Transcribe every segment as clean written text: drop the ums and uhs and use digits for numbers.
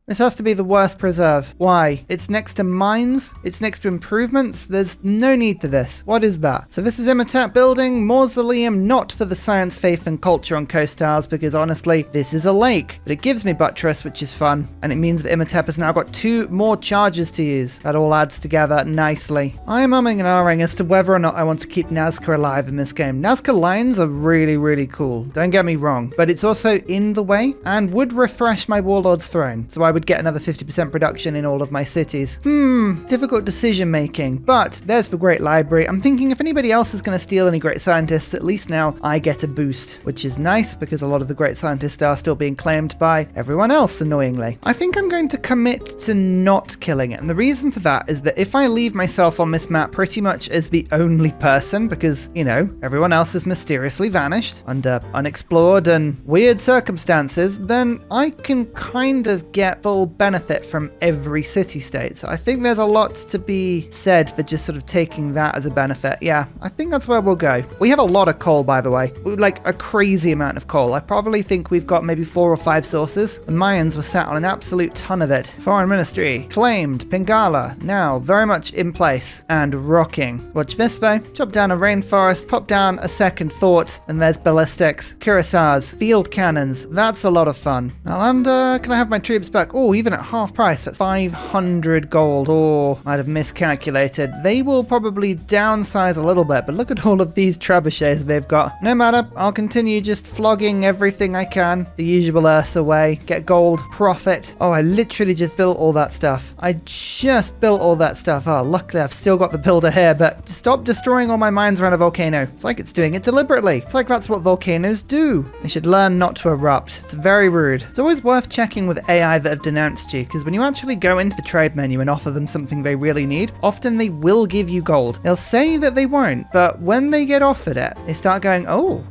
This has to be the worst preserve. Why? It's next to mines? It's next to improvements? There's no need for this. What is that? So this is Imhotep building mausoleum, not for the science, faith, and culture on co-stars, because honestly, this is a lake. But it gives me buttress, which is fun. And it means that Imhotep has now got 2 more charges to use. That all adds together nicely. I am umming and ahhing as to whether or not I want to keep Nazca alive in this game. Nazca lines are really, really cool. Don't get me wrong. But it's also in the way and would refresh my Warlord's throne. So I would get another 50% production in all of my cities. Difficult decision making. But there's the Great Library. I'm thinking if anybody else is going to steal any great scientists, at least now I get a boost, which is nice because a lot of the great scientists are still being claimed by everyone else, annoyingly. I think I'm going to commit to not killing it. And the reason for that is that if I leave myself on this map pretty much as the only person, because, you know, everyone else has mysteriously vanished under unexplored and weird circumstances, then I can kind of get full benefit from every city-state. So I think there's a lot to be said for just sort of taking that as a benefit. Yeah, I think that's where we'll go. We have a lot of coal, by the way. Like a crazy amount of coal. I probably think we've got maybe 4 or 5 sources. The Mayans were sat on an absolute ton of it. Foreign Ministry claimed. Pingala now very much in place and rocking. Watch this though. Chop down a rainforest, pop down a second thought, and there's ballistics, cuirassiers, field cannons. That's a lot of fun. Nalanda, can I have my troops back? Oh, even at half price, that's 500 gold. Oh, might have miscalculated. They will probably downsize a little bit, but look at all of these trebuchets they've got. No matter, I'll continue just flogging everything I can. The usual Ursa way. Get gold, profit. Oh, I literally just built all that stuff. I just built all that stuff. Oh, luckily I've still got the builder here, but stop destroying all my mines around a volcano. It's like it's doing it deliberately. It's like that's what volcanoes do. They should learn not to erupt. It's very rude. It's always worth checking with AI that have denounced you, because when you actually go into the trade menu and offer them something they really need, often they will give you gold. They'll say that they won't, but when they get offered it, they start going, oh,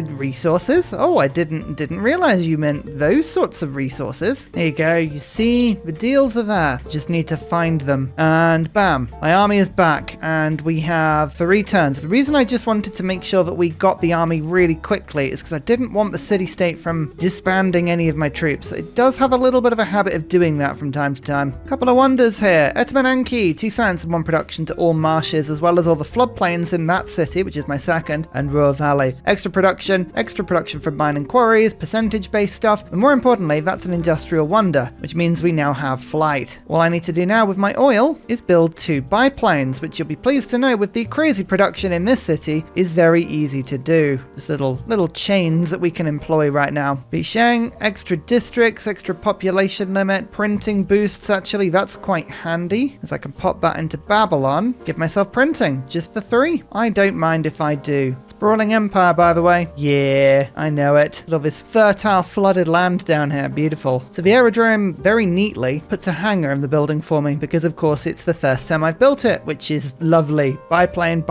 resources? Oh, I didn't realize you meant those sorts of resources. There you go. You see, the deals are there. Just need to find them. And bam, my army is back, and we have 3 turns. The reason I just wanted to make sure that we got the army really quickly is because I didn't want the city-state from disbanding any of my troops. It does have a little bit of a habit of doing that from time to time. Couple of wonders here. Etamananki, 2 science and 1 production to all marshes, as well as all the floodplains in that city, which is my second, and Ruhr Valley. Extra production from mining quarries, percentage-based stuff, and more importantly, that's an industrial wonder, which means we now have flight. All I need to do now with my oil is build 2 biplanes, which you'll be pleased to know with the crazy production in this city is very easy to do. Just little chains that we can employ right now. Bisheng, extra districts, extra population limit, printing boosts, actually that's quite handy, as I can pop that into Babylon, give myself printing, just for 3. I don't mind if I do. Sprawling Empire, by the way. Yeah, I know it. Look at this fertile flooded land down here, beautiful. So the aerodrome very neatly puts a hangar in the building for me, because of course it's the first time I've built it, which is lovely. Biplane,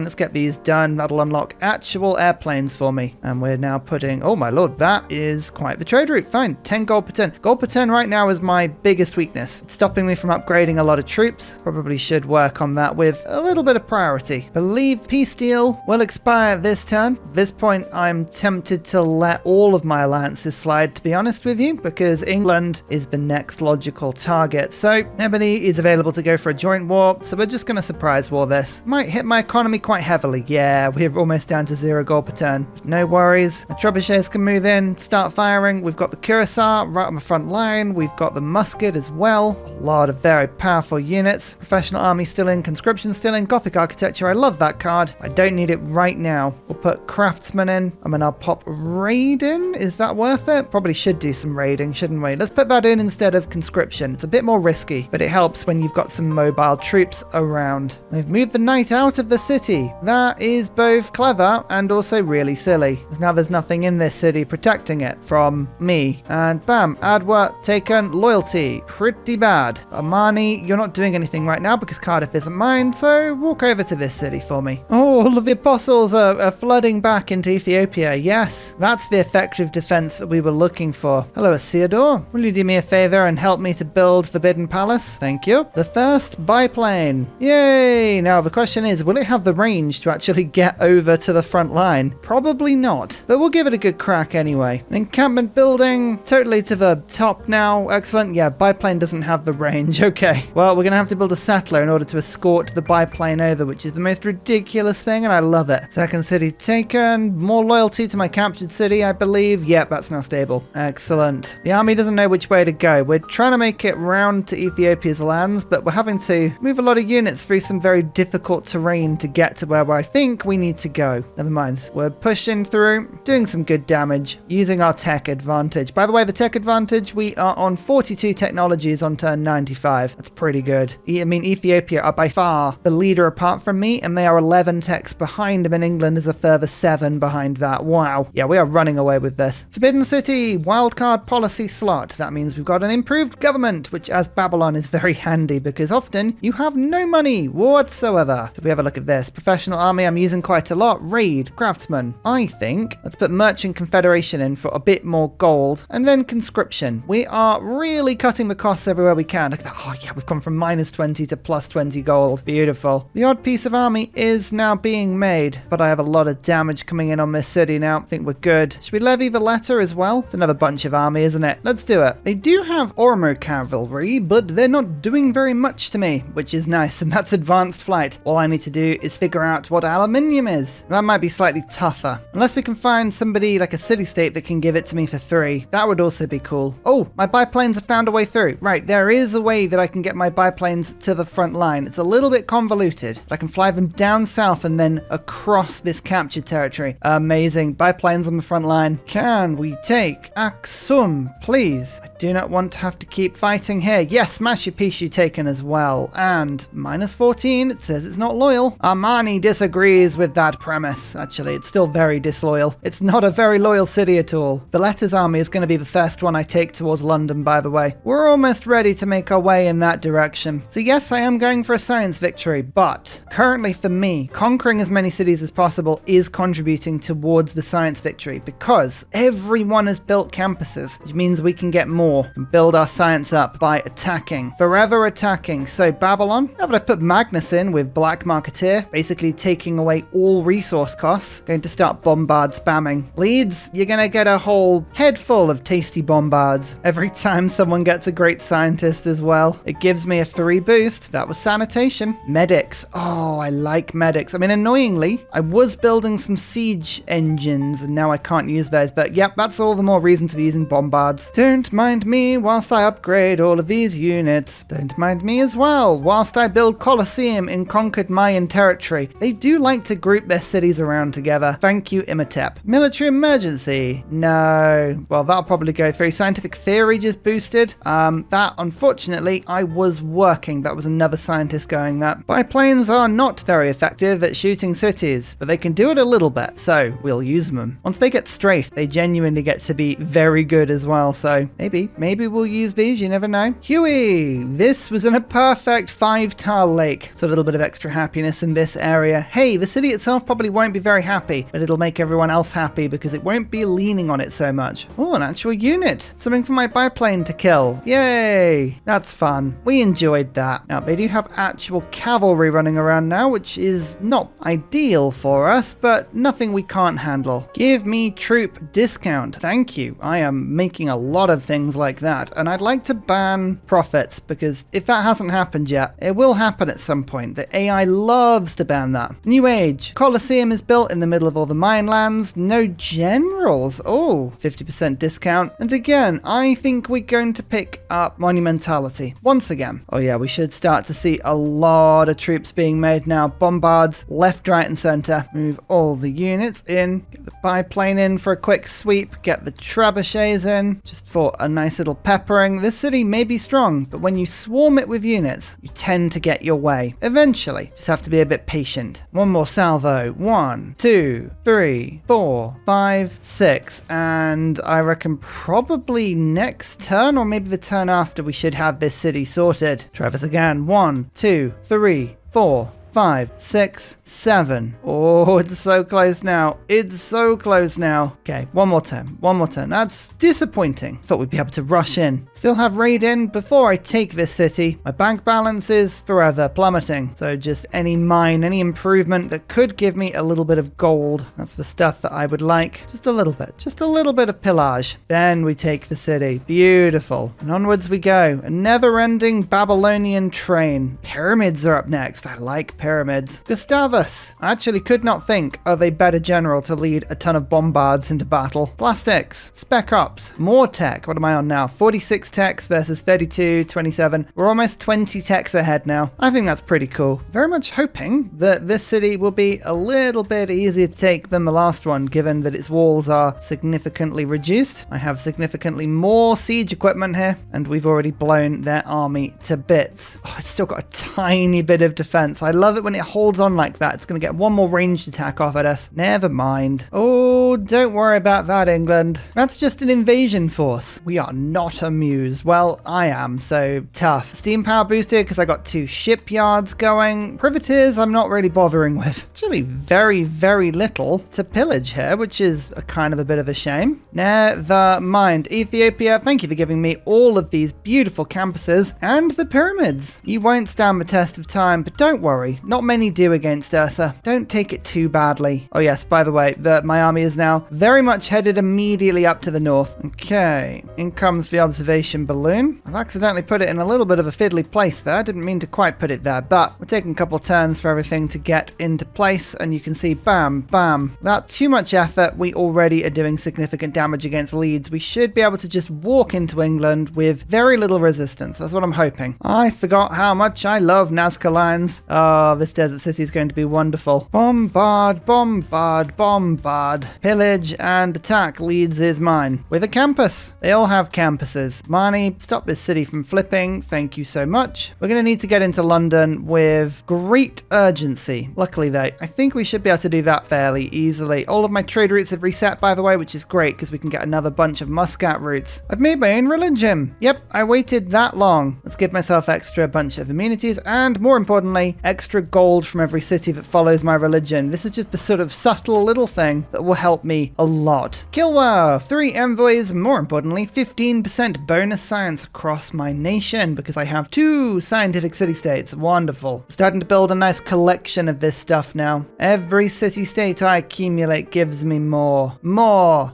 let's get these done. That'll unlock actual airplanes for me. And we're now putting, oh my lord, that is quite the trade route. Fine, 10 gold per 10. Gold per 10 right now is my biggest weakness. It's stopping me from upgrading a lot of troops. Probably should work on that with a little bit of priority. Believe peace deal will expire this turn. At this point, I'm tempted to let all of my alliances slide, to be honest with you, because England is the next logical target. So nobody is available to go for a joint war, so we're just going to surprise war this. Might hit my economy quite heavily. Yeah, we're almost down to 0 gold per turn. No worries. The trebuchets can move in, start firing. We've got the cuirassier right on the front line. We've got the musket as well. A lot of very powerful units. Professional army still in, conscription still in, Gothic architecture. I love that card. I don't need it right now. We'll put craftsman in. I mean, I'll pop raid in. Is that worth it? Probably should do some raiding, shouldn't we? Let's put that in instead of conscription. It's a bit more risky, but it helps when you've got some mobile troops around. They've moved the knight out of the city. That is both clever and also really silly, because now there's nothing in this city protecting it from me. And bam, Adwa taken. Loyalty, pretty bad. Amani, you're not doing anything right now because Cardiff isn't mine, so walk over to this city for me. Oh, all of the apostles are flooding back into Ethiopia. Yes, that's the effective defense that we were looking for. Hello, Asiador. Will you do me a favor and help me to build Forbidden Palace? Thank you. The first biplane. Yay! Now the question is, will it have the range to actually get over to the front line? Probably not, but we'll give it a good crack anyway. An encampment building, totally to the top now. now. Excellent. Yeah, biplane doesn't have the range. Okay. Well, we're going to have to build a settler in order to escort the biplane over, which is the most ridiculous thing, and I love it. Second city taken. More loyalty to my captured city, I believe. Yep, that's now stable. Excellent. The army doesn't know which way to go. We're trying to make it round to Ethiopia's lands, but we're having to move a lot of units through some very difficult terrain to get to where I think we need to go. Never mind. We're pushing through, doing some good damage, using our tech advantage. By the way, the tech advantage, we are on 42 technologies on turn 95. That's pretty good. I mean, Ethiopia are by far the leader apart from me, and they are 11 techs behind them, and England is a further 7 behind that. Wow. Yeah, we are running away with this. Forbidden City, wildcard policy slot. That means we've got an improved government, which as Babylon is very handy because often you have no money whatsoever. So we have a look at this. Professional army I'm using quite a lot. Raid, craftsman. I think let's put merchant confederation in for a bit more gold, and then conscription. We are really cutting the costs everywhere we can. Oh yeah, we've gone from -20 to +20 gold. Beautiful. The odd piece of army is now being made, but I have a lot of damage coming in on this city now. I think we're good. Should we levy the letter as well? It's another bunch of army, isn't it? Let's do it. They do have Oromo cavalry, but they're not doing very much to me, which is nice, and that's advanced flight. All I need to do is figure out what aluminium is. That might be slightly tougher. Unless we can find somebody like a city-state that can give it to me for 3. That would also be cool. Oh, my biplanes have found a way through. Right, there is a way that I can get my biplanes to the front line. It's a little bit convoluted, but I can fly them down south and then across this captured territory. Amazing. Biplanes on the front line. Can we take Aksum, please? I do not want to have to keep fighting here. Yes, Mashupishu taken as well. And -14, it says it's not loyal. Armani disagrees with that premise. Actually, it's still very disloyal. It's not a very loyal city at all. The Letters army is going to be the first one I take towards London, by the way. We're almost ready to make our way in that direction. So yes, I am going for a science victory, but currently for me, conquering as many cities as possible is contributing towards the science victory because everyone has built campuses, which means we can get more and build our science up by attacking, forever attacking. So Babylon, now that I put Magnus in with Black Marketeer, basically taking away all resource costs, going to start bombard spamming. Leeds, you're going to get a whole head full of tasty bombards every time someone gets a great scientist as well. It gives me a 3 boost. That was sanitation. Medics. Oh, I like medics. I mean, annoyingly, I was building some siege engines and now I can't use those, but yep, that's all the more reason to be using bombards. Don't mind me whilst I upgrade all of these units. Don't mind me as well whilst I build Colosseum in conquered Mayan territory. They do like to group their cities around together. Thank you, Imhotep. Military emergency. No. Well, that'll probably go through. Scientific theory just boosted. That, unfortunately, I was working. That was another scientist going that. Biplanes are not very effective at shooting cities, but they can do it a little bit, so we'll use them. Once they get strafe, they genuinely get to be very good as well, so maybe we'll use these, you never know. Huey! This was in a perfect 5-tile lake, so a little bit of extra happiness in this area. Hey, the city itself probably won't be very happy, but it'll make everyone else happy because it won't be leaning on it so much. Oh, an actual unit. Something for my biplane to kill. Yay! That's fun. We enjoyed that. Now, they do have actual cavalry running around now, which is not ideal for us, but nothing we can't handle. Give me troop discount. Thank you. I am making a lot of things like that, and I'd like to ban profits because if that hasn't happened yet, it will happen at some point. The AI loves to ban that. New Age. Colosseum is built in the middle of all the mine lands. No generals. Oh, 50% discount. And again, I think we're going to pick up monumentality once again. Oh yeah, we should start to see a lot of troops being made now. Bombards left, right, and center. Move all the units in. Get the biplane in for a quick sweep. Get the trebuchets in just for a nice little peppering. This city may be strong, but when you swarm it with units, you tend to get your way. Eventually, just have to be a bit patient. One more salvo. 1, 2, 3, 4, 5, 6. And I reckon probably next turn or maybe the turn after we should have this city sorted. Try this again. 1, 2, 3, 4, 5, 6, 7. Oh, it's so close now. It's so close now. Okay, one more turn. That's disappointing. Thought we'd be able to rush in. Still have raid in before I take this city. My bank balance is forever plummeting. So just any mine, any improvement that could give me a little bit of gold. That's the stuff that I would like. Just a little bit. Just a little bit of pillage. Then we take the city. Beautiful. And onwards we go. A never-ending Babylonian train. Pyramids are up next. I like pyramids. Gustavus. I actually could not think of a better general to lead a ton of bombards into battle. Plastics. Spec Ops. More tech. What am I on now? 46 techs versus 32, 27. We're almost 20 techs ahead now. I think that's pretty cool. Very much hoping that this city will be a little bit easier to take than the last one, given that its walls are significantly reduced. I have significantly more siege equipment here, and we've already blown their army to bits. Oh, it's still got a tiny bit of defense. I love it when it holds on like that. It's going to get one more ranged attack off at us. Never mind. Oh, don't worry about that, England. That's just an invasion force. We are not amused. Well, I am, so tough. Steam power boosted because I got 2 shipyards going. Privateers I'm not really bothering with. Actually, very, very little to pillage here, which is a kind of a bit of a shame. Never mind. Ethiopia, thank you for giving me all of these beautiful campuses and the pyramids. You won't stand the test of time, but don't worry. Not many do against Ursa. Don't take it too badly. Oh yes, by the way, my army is now very much headed immediately up to the north. Okay, in comes the observation balloon. I've accidentally put it in a little bit of a fiddly place there. I didn't mean to quite put it there, but we're taking a couple turns for everything to get into place, and you can see bam, bam. Without too much effort, we already are doing significant damage against Leeds. We should be able to just walk into England with very little resistance. That's what I'm hoping. I forgot how much I love Nazca lines. Oh, this desert city is going to be wonderful. Bombard, bombard, bombard. Pillage and attack. Leeds is mine. With a campus. They all have campuses. Marnie, stop this city from flipping. Thank you so much. We're going to need to get into London with great urgency. Luckily though, I think we should be able to do that fairly easily. All of my trade routes have reset, by the way, which is great because we can get another bunch of Muscat routes. I've made my own religion. Yep, I waited that long. Let's give myself extra bunch of immunities and, more importantly, extra gold from every city that follows my religion. This is just the sort of subtle little thing that will help me a lot. Kilwa, 3 envoys, more importantly, 15% bonus science across my nation because I have 2 scientific city-states. Wonderful. Starting to build a nice collection of this stuff now. Every city-state I accumulate gives me more.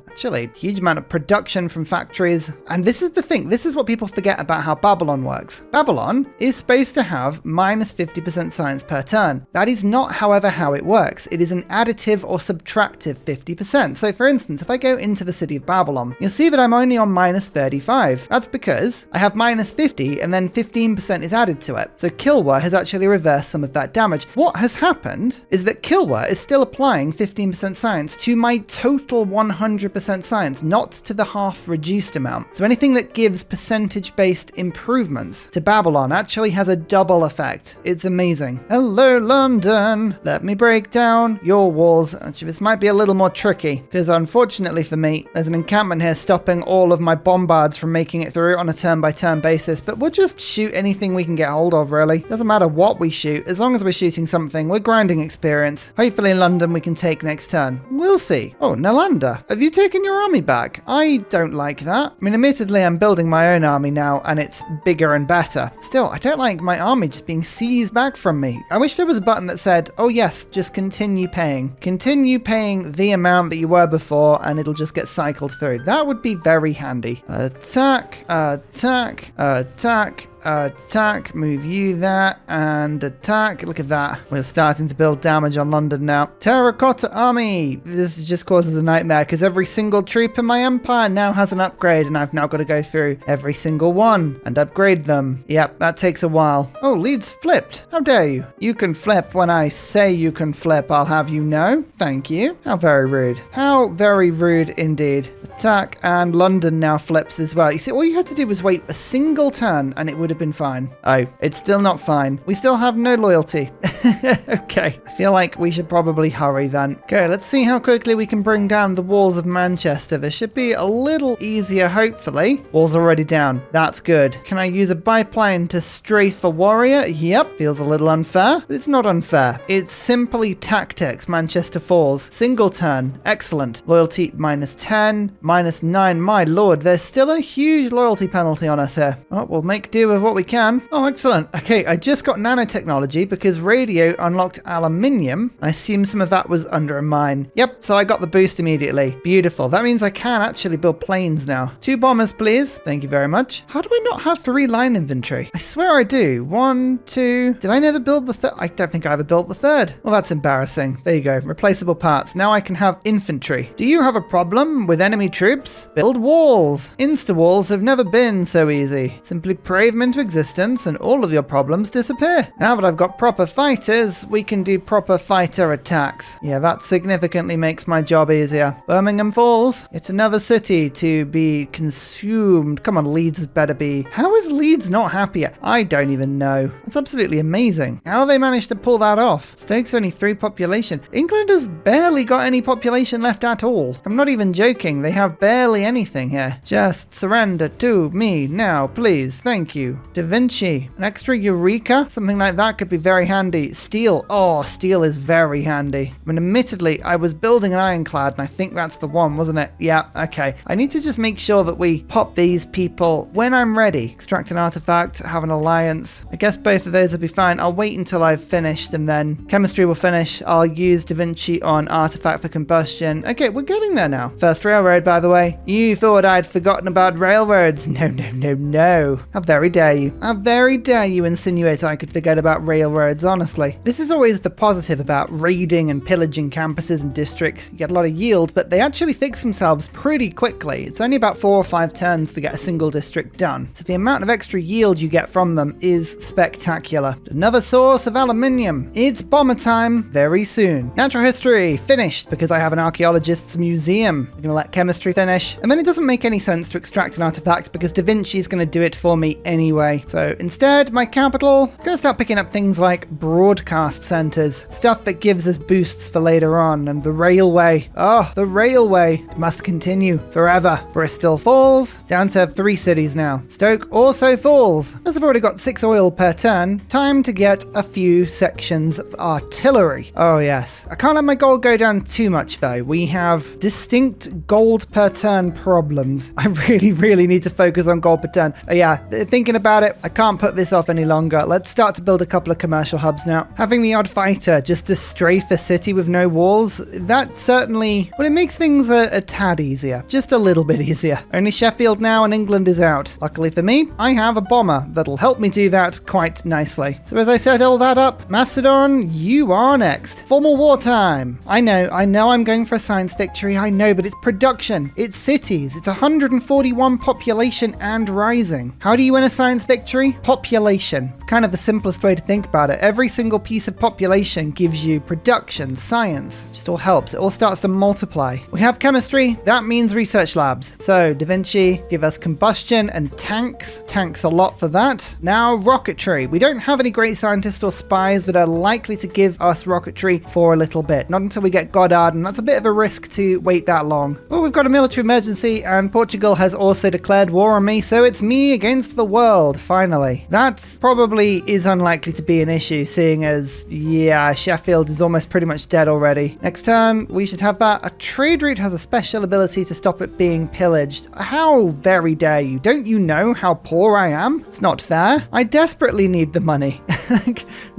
Actually, huge amount of production from factories. And this is the thing. This is what people forget about how Babylon works. Babylon is supposed to have minus 50% science per turn. That is not, however, how it works. It is an additive or subtractive 50%. So for instance, if I go into the city of Babylon, you'll see that I'm only on minus 35. That's because I have minus 50 and then 15% is added to it. So Kilwa has actually reversed some of that damage. What has happened is that Kilwa is still applying 15% science to my total 100% science, not to the half reduced amount. So anything that gives percentage-based improvements to Babylon actually has a double effect. It's amazing. Hello, London. Let me break down your walls. Actually, this might be a little more tricky because unfortunately for me, there's an encampment here stopping all of my bombards from making it through on a turn-by-turn basis, but we'll just shoot anything we can get hold of, really. Doesn't matter what we shoot. As long as we're shooting something, we're grinding experience. Hopefully in London we can take next turn. We'll see. Oh, Nalanda. Have you taken your army back? I don't like that. I mean, admittedly, I'm building my own army now, and it's bigger and better. Still, I don't like my army just being seized back from me. I wish there was a button that said, oh yes, just continue paying. Continue paying the amount that you were before, and it'll just get cycled through. That would be very handy. Attack, attack, attack. Attack, move you there, and attack. Look at that. We're starting to build damage on London now. Terracotta army. This just causes a nightmare because every single troop in my empire now has an upgrade, and I've now got to go through every single one and upgrade them. Yep, that takes a while. Oh, Leeds flipped. How dare you? You can flip when I say you can flip, I'll have you know. Thank you. How very rude. How very rude indeed. Attack, and London now flips as well. You see, all you had to do was wait a single turn and it would have been fine. Oh, it's still not fine. We still have no loyalty. Okay, I feel like we should probably hurry then. Okay, let's see how quickly we can bring down the walls of Manchester. This should be a little easier, hopefully. Walls already down. That's good. Can I use a biplane to strafe a warrior? Yep. Feels a little unfair, but it's not unfair. It's simply tactics. Manchester falls. Single turn. Excellent. Loyalty -10, -9. My lord, there's still a huge loyalty penalty on us here. Oh, we'll make do with what we can. Oh, excellent. Okay, I just got nanotechnology because radio unlocked aluminium. I assume some of that was under a mine. Yep, so I got the boost immediately. Beautiful. That means I can actually build planes now. 2 bombers, please. Thank you very much. How do I not have 3 line infantry? I swear I do. 1, 2. Did I never build the third? I don't think I ever built the third. Well, that's embarrassing. There you go. Replaceable parts. Now I can have infantry. Do you have a problem with enemy troops? Build walls. Insta-walls have never been so easy. Simply pray them into existence and all of your problems disappear. Now that I've got proper fighters, we can do proper fighter attacks. Yeah, that significantly makes my job easier. Birmingham Falls. It's another city to be consumed. Come on, Leeds better be. How is Leeds not happier? I don't even know. That's absolutely amazing. How they managed to pull that off? Stoke's only 3 population. England has barely got any population left at all. I'm not even joking. They have barely anything here. Just surrender to me now, please. Thank you. Da Vinci. An extra Eureka? Something like that could be very handy. Steel. Oh, steel is very handy. I mean, admittedly, I was building an ironclad, and I think that's the one, wasn't it? Yeah, okay. I need to just make sure that we pop these people when I'm ready. Extract an artifact, have an alliance. I guess both of those will be fine. I'll wait until I've finished, and then chemistry will finish. I'll use Da Vinci on artifact for combustion. Okay, we're getting there now. First railroad, by the way. You thought I'd forgotten about railroads. No, no, no, no. How very dare you. How very dare you insinuate I could forget about railroads, honestly. This is always the positive about raiding and pillaging campuses and districts. You get a lot of yield, but they actually fix themselves pretty quickly. It's only about 4 or 5 turns to get a single district done. So the amount of extra yield you get from them is spectacular. Another source of aluminium. It's bomber time very soon. Natural history finished because I have an archaeologist's museum. I'm gonna let chemistry finish. And then it doesn't make any sense to extract an artifact because Da Vinci's gonna do it for me anyway. So instead, my capital, I'm gonna start picking up things like broadcast centers, stuff that gives us boosts for later on, and the railway. Oh, the railway must continue forever. Bristol falls, down to 3 cities now. Stoke also falls. As I've already got 6 oil per turn, time to get a few sections of artillery. Oh yes. I can't let my gold go down too much though. We have distinct gold per turn problems. I really need to focus on gold per turn. Yeah, thinking about it, I can't put this off any longer. Let's start to build a couple of commercial hubs now. Having the odd fighter just to strafe a city with no walls, that certainly, well, it makes things a tad easier. Just a little bit easier. Only Sheffield now and England is out. Luckily for me, I have a bomber that'll help me do that quite nicely. So as I set all that up, Macedon, you are next. Formal wartime. I know I'm going for a science victory, I know, but it's production. It's cities. It's 141 population and rising. How do you win a science victory? Population. It's kind of the simplest way to think about it. Every single piece of population gives you production, science. It just all helps. It all starts to multiply. We have chemistry. That means research labs. So Da Vinci, give us combustion and tanks. Tanks a lot for that. Now rocketry. We don't have any great scientists or spies that are likely to give us rocketry for a little bit. Not until we get Goddard, and that's a bit of a risk to wait that long. Well, we've got a military emergency, and Portugal has also declared war on me, so it's me against the world, finally. That probably is unlikely to be an issue, seeing as, yeah, Sheffield is almost pretty much dead already. Next turn, we should have that. A trade route has a special ability to stop it being pillaged. How very dare you? Don't you know how poor I am? It's not fair. I desperately need the money.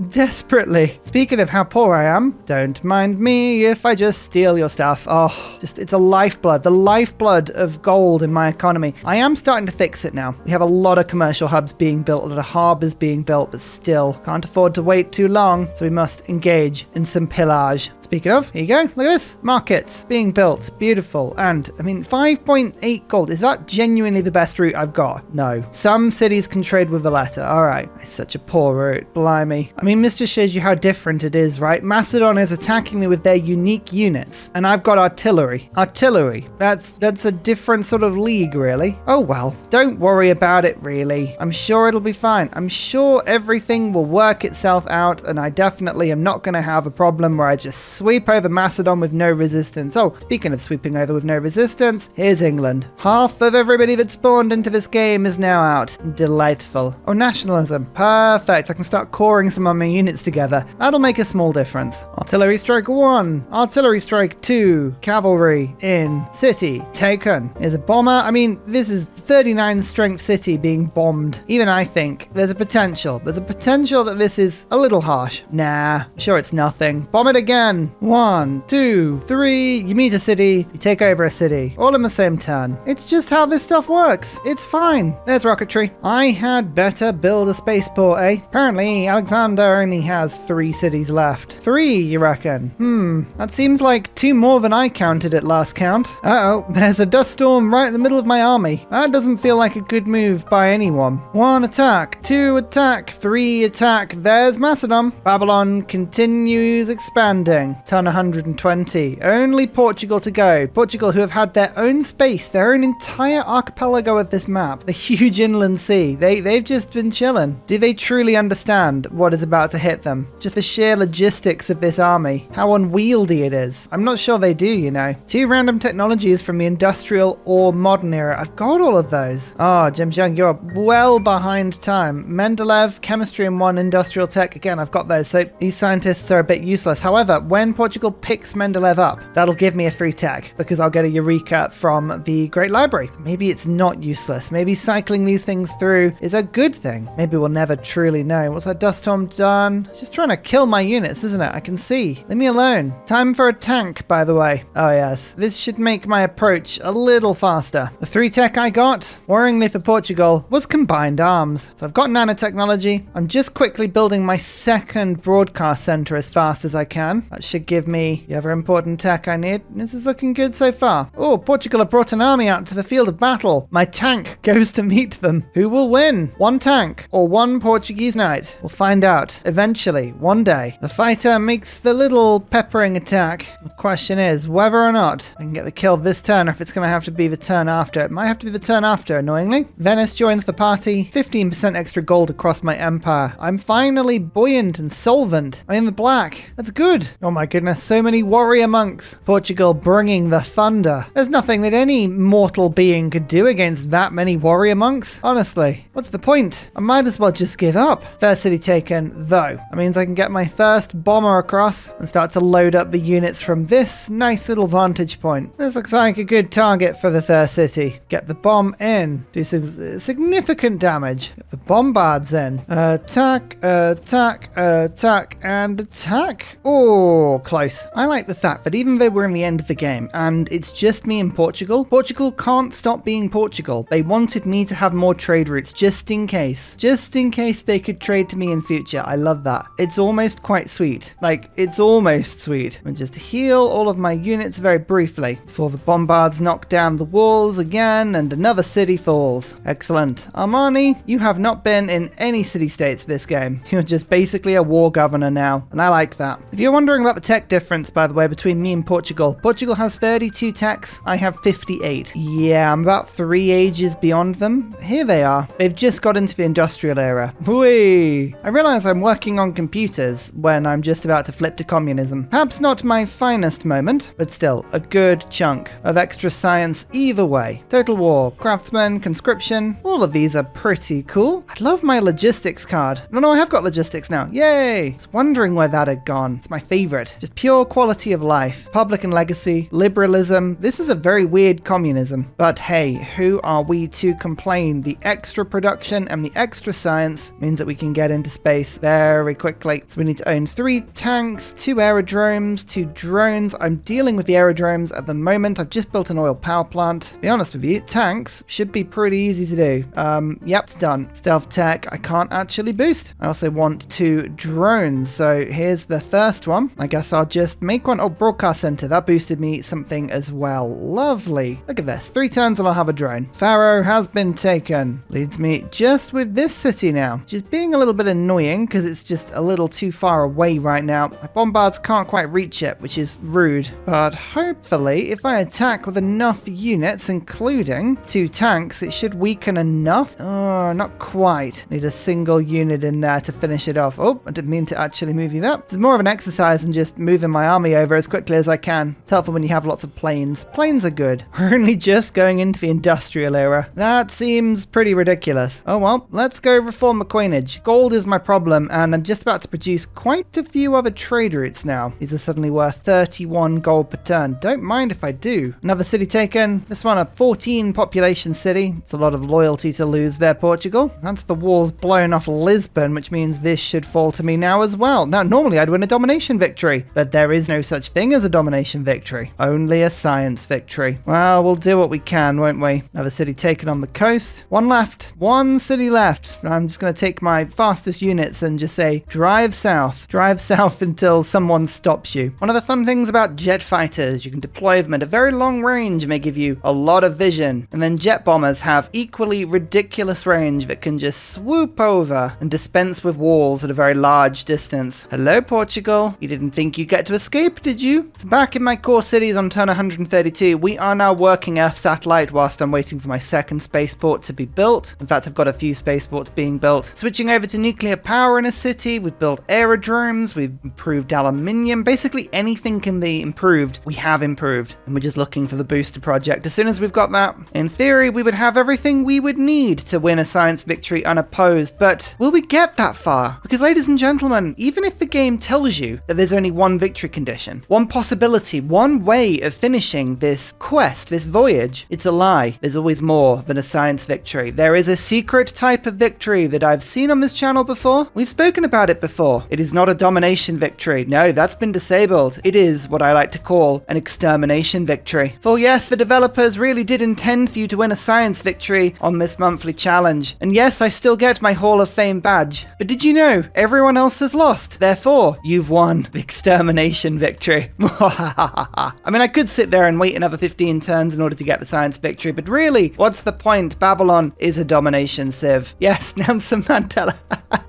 Desperately. Speaking of how poor I am, don't mind me if I just steal your stuff. Oh, it's a lifeblood. The lifeblood of gold in my economy. I am starting to fix it now. We have a lot of commercial hubs being built, a lot of harbors being built, but still can't afford to wait too long, so we must engage in some pillage. Speaking of, here you go. Look at this. Markets being built. Beautiful. And, I mean, 5.8 gold. Is that genuinely the best route I've got? No. Some cities can trade with Valletta. All right. It's such a poor route. Blimey. I mean, this just shows you how different it is, right? Macedon is attacking me with their unique units, and I've got artillery. Artillery. That's a different sort of league, really. Oh, well. Don't worry about it, really. I'm sure it'll be fine. I'm sure everything will work itself out, and I definitely am not going to have a problem where I just sweep over Macedon with no resistance. Oh, speaking of sweeping over with no resistance, here's England. Half of everybody that spawned into this game is now out. Delightful. Oh, nationalism. Perfect. I can start coring some of my units together. That'll make a small difference. Artillery strike 1. Artillery strike 2. Cavalry in city. Taken. There's a bomber. I mean, this is 39 strength city being bombed. Even I think there's a potential. There's a potential that this is a little harsh. Nah, I'm sure it's nothing. Bomb it again. 1, 2, 3. You meet a city. You take over a city. All in the same turn. It's just how this stuff works. It's fine. There's rocketry. I had better build a spaceport, eh? Apparently, Alexander only has 3 cities left. 3, you reckon? That seems like 2 more than I counted at last count. Uh-oh, there's a dust storm right in the middle of my army. That doesn't feel like a good move by anyone. 1 attack, 2 attack, 3 attack. There's Macedon. Babylon continues expanding. Turn 120. Only Portugal to go. Portugal, who have had their own space, their own entire archipelago of this map, the huge inland sea. They've just been chilling. Do they truly understand what is about to hit them? Just the sheer logistics of this army. How unwieldy it is. I'm not sure they do, you know. 2 random technologies from the industrial or modern era. I've got all of those. Oh, James Young, you're well behind time. Mendeleev, chemistry and 1 industrial tech. Again, I've got those. So these scientists are a bit useless. However, when Portugal picks Mendeleev up, that'll give me a free tech because I'll get a Eureka from the Great Library. Maybe it's not useless. Maybe cycling these things through is a good thing. Maybe we'll never truly know. What's that dust storm done? It's just trying to kill my units, isn't it? I can see. Leave me alone. Time for a tank, by the way. Oh, yes. This should make my approach a little faster. The 3 tech I got, worryingly for Portugal, was combined arms. So I've got nanotechnology. I'm just quickly building my 2nd broadcast center as fast as I can. That should give me the other important tech I need. This is looking good so far. Oh, Portugal have brought an army out to the field of battle. My tank goes to meet them. Who will win? 1 tank or 1 Portuguese knight? We'll find out eventually, one day. The fighter makes the little peppering attack. The question is whether or not I can get the kill this turn, or if it's going to have to be the turn after. It might have to be the turn after, annoyingly. Venice joins the party. 15% extra gold across my empire. I'm finally buoyant and solvent. I'm in the black. That's good. Oh my goodness, so many warrior monks. Portugal bringing the thunder. There's nothing that any mortal being could do against that many warrior monks. Honestly, what's the point? I might as well just give up. First city taken, though. That means I can get my first bomber across and start to load up the units from this nice little vantage point. This looks like a good target for the third city. Get the bomb in. Do some significant damage. Get the bombards in. Attack, attack, attack, and attack. Oh, close. I like the fact that even though we're in the end of the game and it's just me and Portugal, Portugal can't stop being Portugal. They wanted me to have more trade routes just in case. Just in case they could trade to me in future. I love that. It's almost quite sweet. Like, it's almost sweet. And just heal all of my units very briefly before the bombards knock down the walls again and another city falls. Excellent. Armani, you have not been in any city-states this game. You're just basically a war governor now, and I like that. If you're wondering about the tech difference, by the way, between me and Portugal, Portugal has 32 techs, I have 58. Yeah, I'm about 3 ages beyond them. Here they are. They've just got into the industrial era. Whee! I realize I'm working on computers when I'm just about to flip to communism. Perhaps not my finest moment, but still a good chunk of extra science either way. Total War, Craftsman, Conscription, all of these are pretty cool. I love my logistics card. No, I have got logistics now. Yay! I was wondering where that had gone. It's my favorite. Just pure quality of life. Public and legacy, liberalism. This is a very weird communism. But hey, who are we to complain? The extra production and the extra science means that we can get into space very quickly. So we need to own 3 tanks, tanks, 2 aerodromes, 2 drones. I'm dealing with the aerodromes at the moment. I've just built an oil power plant. To be honest with you, tanks should be pretty easy to do. Yep, it's done. Stealth tech, I can't actually boost. I also want 2 drones. So here's the first one. I guess I'll just make one. Oh, broadcast center. That boosted me something as well. Lovely. Look at this. 3 turns and I'll have a drone. Pharaoh has been taken. Leads me just with this city now, which is being a little bit annoying because it's just a little too far away right now. My bombards can't quite reach it, which is rude. But hopefully, if I attack with enough units, including 2 tanks, it should weaken enough. Oh, not quite. Need a single unit in there to finish it off. Oh, I didn't mean to actually move you there. This is more of an exercise than just moving my army over as quickly as I can. It's helpful when you have lots of planes. Planes are good. We're only just going into the industrial era. That seems pretty ridiculous. Oh well, let's go reform the coinage. Gold is my problem, and I'm just about to produce quite a few other trade routes now. These are suddenly worth 31 gold per turn. Don't mind if I do. Another city taken. This one a 14 population city. It's a lot of loyalty to lose there, Portugal. That's the walls blown off Lisbon, which means this should fall to me now as well. Now, normally I'd win a domination victory, but there is no such thing as a domination victory. Only a science victory. Well, we'll do what we can, won't we? Another city taken on the coast. One left. One city left. I'm just going to take my fastest units and just say, drive south. Drive south until someone stops you. One of the fun things about jet fighters, you can deploy them at a very long range and they give you a lot of vision. And then jet bombers have equally ridiculous range that can just swoop over and dispense with walls at a very large distance. Hello, Portugal. You didn't think you'd get to escape, did you? So back in my core cities on turn 132, we are now working Earth satellite whilst I'm waiting for my second spaceport to be built. In fact, I've got a few spaceports being built. Switching over to nuclear power in a city, we've built aerodromes, we've improved aluminium. Basically anything can be improved, we have improved. And we're just looking for the booster project. As soon as we've got that, in theory, we would have everything we would need to win a science victory unopposed. But will we get that far? Because ladies and gentlemen, even if the game tells you that there's only one victory condition, one possibility, one way of finishing this quest, this voyage, it's a lie. There's always more than a science victory. There is a secret type of victory that I've seen on this channel before. We've spoken about it before. It is not a domination victory. No, that's been disabled. It is what I like to call an extermination victory. For yes, the developers really did intend for you to win a science victory on this monthly challenge. And yes, I still get my Hall of Fame badge. But did you know everyone else has lost? Therefore, you've won the extermination victory. I mean, I could sit there and wait another 15 turns in order to get the science victory, but really, what's the point? Babylon is a domination civ. Yes, Nelson Mandela.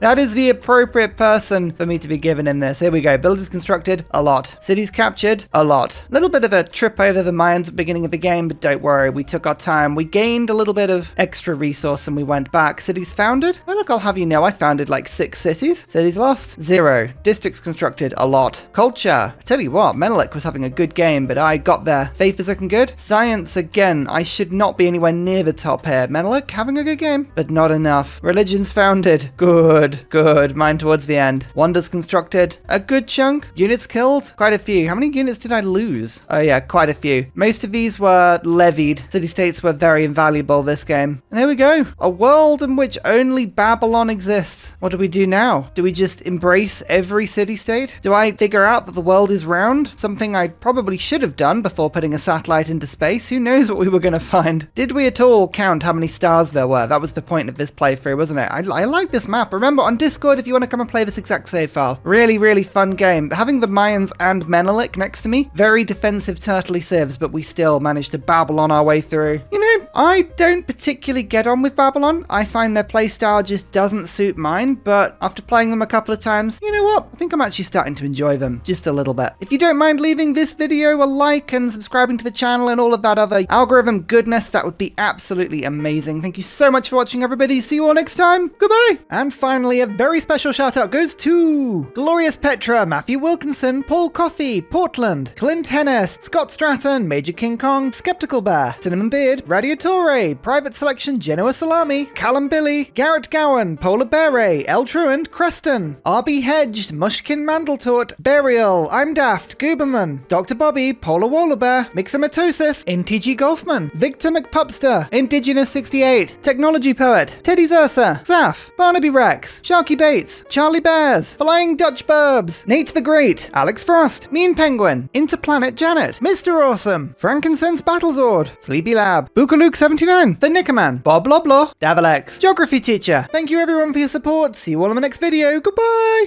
That is the appropriate person for me to be given in this. Here we go. Buildings constructed, a lot. Cities captured, a lot. A little bit of a trip over the Mayans at the beginning of the game, but don't worry, we took our time. We gained a little bit of extra resource and we went back. Cities founded? Oh, look, I'll have you know, I founded like 6 cities. Cities lost, 0. Districts constructed, a lot. Culture. I tell you what, Menelik was having a good game, but I got there. Faith is looking good. Science, again, I should not be anywhere near the top here. Menelik having a good game, but not enough. Religions founded. Good, good. Mine towards the end. Wonders constructed. A good chunk. Units killed. Quite a few. How many units did I lose? Oh yeah, quite a few. Most of these were levied. City-states were very invaluable this game. And here we go. A world in which only Babylon exists. What do we do now? Do we just embrace every city-state? Do I figure out that the world is round? Something I probably should have done before putting a satellite into space. Who knows what we were going to find? Did we at all count how many stars there were? That was the point of this playthrough, wasn't it? I like this map. Remember, on Discord, if you want to come and play this exact save file. Really, really fun game. Having the Mayans and Menelik next to me, very defensive turtley civs, but we still managed to Babylon our way through. You know, I don't particularly get on with Babylon. I find their playstyle just doesn't suit mine, but after playing them a couple of times, you know what? I think I'm actually starting to enjoy them just a little bit. If you don't mind leaving this video a like and subscribing to the channel and all of that other algorithm goodness, that would be absolutely amazing. Thank you so much for watching, everybody. See you all next time. Goodbye. And finally, a very special shout out goes to Glorious Petra, Matthew Wilkinson, Paul Coffey, Portland, Clint Hennis, Scott Stratton, Major King Kong, Skeptical Bear, Cinnamon Beard, Radiatore, Private Selection, Genoa Salami, Callum Billy, Garrett Gowan, Polar Beret, El Truant, Creston, RB Hedged, Mushkin Mandletort, Burial, I'm Daft, Gooberman, Dr. Bobby, Polar Wallabear, Mixomatosis, NTG Golfman, Victor McPupster, Indigenous 68, Technology Poet, Teddy's Ursa, Zaf, Barnaby Rex, Alex, Sharky Bates, Charlie Bears, Flying Dutch Burbs, Nate the Great, Alex Frost, Mean Penguin, Interplanet Janet, Mr. Awesome, Frankincense Battlezord, Sleepy Lab, Bookaluke79, The Nickerman, Bob Loblaw, Davalex, Geography Teacher. Thank you everyone for your support. See you all in the next video. Goodbye!